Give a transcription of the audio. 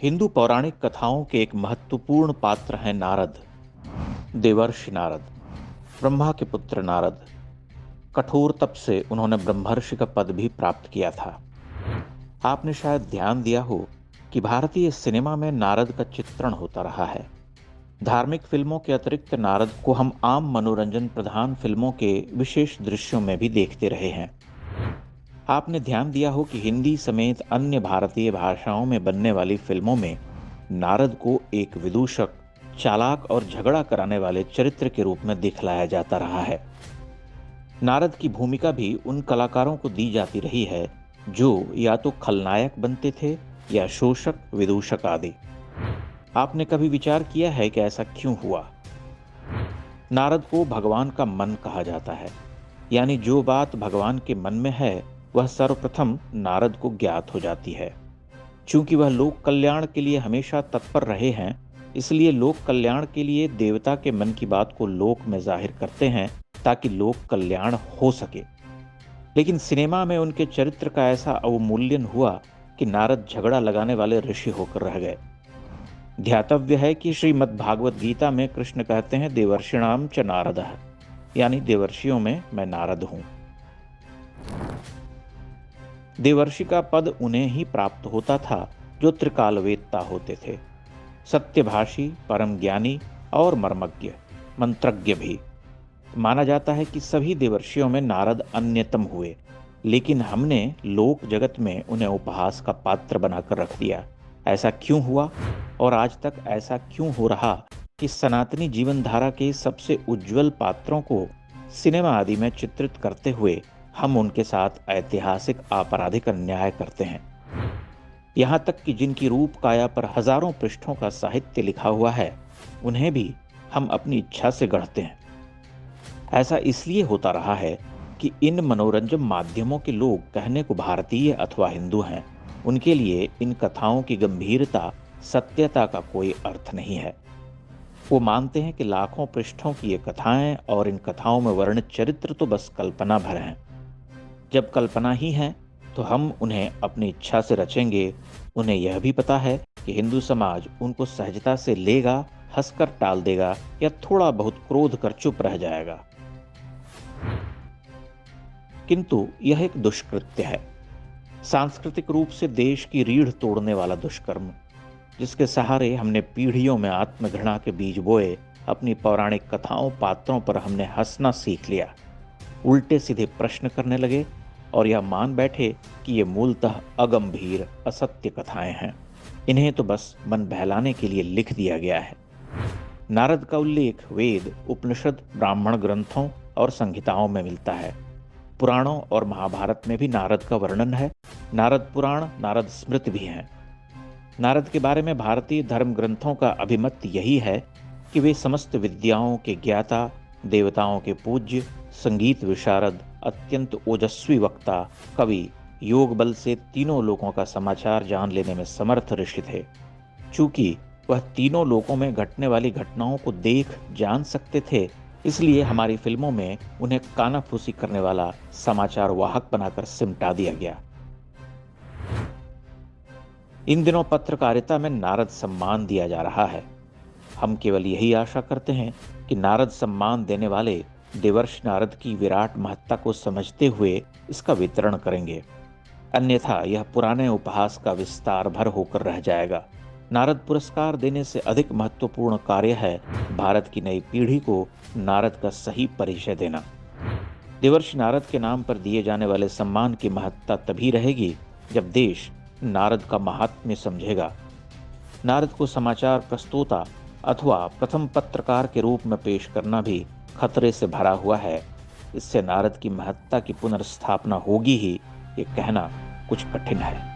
हिंदू पौराणिक कथाओं के एक महत्वपूर्ण पात्र हैं नारद। देवर्षि नारद, ब्रह्मा के पुत्र नारद। कठोर तप से उन्होंने ब्रह्मर्षि का पद भी प्राप्त किया था। आपने शायद ध्यान दिया हो कि भारतीय सिनेमा में नारद का चित्रण होता रहा है। धार्मिक फिल्मों के अतिरिक्त नारद को हम आम मनोरंजन प्रधान फिल्मों के विशेष दृश्यों में भी देखते रहे हैं। आपने ध्यान दिया हो कि हिंदी समेत अन्य भारतीय भाषाओं में बनने वाली फिल्मों में नारद को एक विदूषक, चालाक और झगड़ा कराने वाले चरित्र के रूप में दिखलाया जाता रहा है। नारद की भूमिका भी उन कलाकारों को दी जाती रही है जो या तो खलनायक बनते थे या शोषक, विदूषक आदि। आपने कभी विचार किया है कि ऐसा क्यों हुआ? नारद को भगवान का मन कहा जाता है, यानी जो बात भगवान के मन में है वह सर्वप्रथम नारद को ज्ञात हो जाती है। चूंकि वह लोक कल्याण के लिए हमेशा तत्पर रहे हैं, इसलिए लोक कल्याण के लिए देवता के मन की बात को लोक में जाहिर करते हैं ताकि लोक कल्याण हो सके। लेकिन सिनेमा में उनके चरित्र का ऐसा अवमूल्यन हुआ कि नारद झगड़ा लगाने वाले ऋषि होकर रह गए। ध्यातव्य है कि श्रीमद् भागवत गीता में कृष्ण कहते हैं, देवर्षिणाम च नारदः, यानी देवर्षियों में मैं नारद हूं। देवर्षि का पद उन्हें ही प्राप्त होता था जो त्रिकालवेत्ता होते थे, सत्यभाषी, परम ज्ञानी और मर्मज्ञ, मंत्रज्ञ भी। माना जाता है कि सभी देवर्षियों में नारद अन्यतम हुए, लेकिन हमने लोक जगत में उन्हें उपहास का पात्र बनाकर रख दिया। ऐसा क्यों हुआ और आज तक ऐसा क्यों हो रहा कि सनातनी जीवन धारा के सबसे उज्जवल पात्रों को सिनेमा आदि में चित्रित करते हुए हम उनके साथ ऐतिहासिक आपराधिक अन्याय करते हैं। यहाँ तक कि जिनकी रूप काया पर हजारों पृष्ठों का साहित्य लिखा हुआ है, उन्हें भी हम अपनी इच्छा से गढ़ते हैं। ऐसा इसलिए होता रहा है कि इन मनोरंजन माध्यमों के लोग कहने को भारतीय अथवा हिंदू हैं। उनके लिए इन कथाओं की गंभीरता, सत्यता का कोई अर्थ नहीं है। वो मानते हैं कि लाखों पृष्ठों की ये कथाएं और इन कथाओं में वर्णित चरित्र तो बस कल्पना भर हैं। जब कल्पना ही है तो हम उन्हें अपनी इच्छा से रचेंगे। उन्हें यह भी पता है कि हिंदू समाज उनको सहजता से लेगा, हंसकर टाल देगा या थोड़ा बहुत क्रोध कर चुप रह जाएगा। किंतु यह एक दुष्कृत्य है, सांस्कृतिक रूप से देश की रीढ़ तोड़ने वाला दुष्कर्म, जिसके सहारे हमने पीढ़ियों में आत्मघृणा के बीज बोए। अपनी पौराणिक कथाओं, पात्रों पर हमने हंसना सीख लिया, उल्टे सीधे प्रश्न करने लगे और यह मान बैठे कि ये मूलतः अगंभीर, असत्य कथाएं हैं। इन्हें तो बस मन बहलाने के लिए लिख दिया गया है। नारद का उल्लेख वेद, उपनिषद, ब्राह्मण ग्रंथों और संहिताओं में मिलता है। पुराणों और महाभारत में भी नारद का वर्णन है। नारद पुराण, नारद स्मृति भी हैं। नारद के बारे में भारतीय धर्म ग्रंथों का अभिमत यही है कि वे समस्त विद्याओं के ज्ञाता, देवताओं के पूज्य, संगीत विशारद, अत्यंत ओजस्वी वक्ता, कवि, योग बल से तीनों लोकों का समाचार जान लेने में समर्थ ऋषि थे। चूंकि वह तीनों लोकों में घटने वाली घटनाओं को देख जान सकते थे, इसलिए हमारी फिल्मों में उन्हें कानाफूसी करने वाला समाचार वाहक बनाकर सिमटा दिया गया। इन दिनों पत्रकारिता में नारद सम्मान दिया जा रहा है। हम केवल यही आशा करते हैं कि नारद सम्मान देने वाले देवर्षि नारद की विराट महत्ता को समझते हुए इसका वितरण करेंगे, अन्यथा यह पुराने उपहास का विस्तार भर होकर रह जाएगा। नारद पुरस्कार देने से अधिक महत्वपूर्ण कार्य है भारत की नई पीढ़ी को नारद का सही परिचय देना। देवर्षि नारद के नाम पर दिए जाने वाले सम्मान की महत्ता तभी रहेगी जब देश नारद का महात्म्य समझेगा। नारद को समाचार प्रस्तोता अथवा प्रथम पत्रकार के रूप में पेश करना भी खतरे से भरा हुआ है। इससे नारद की महत्ता की पुनर्स्थापना होगी ही, ये कहना कुछ कठिन है।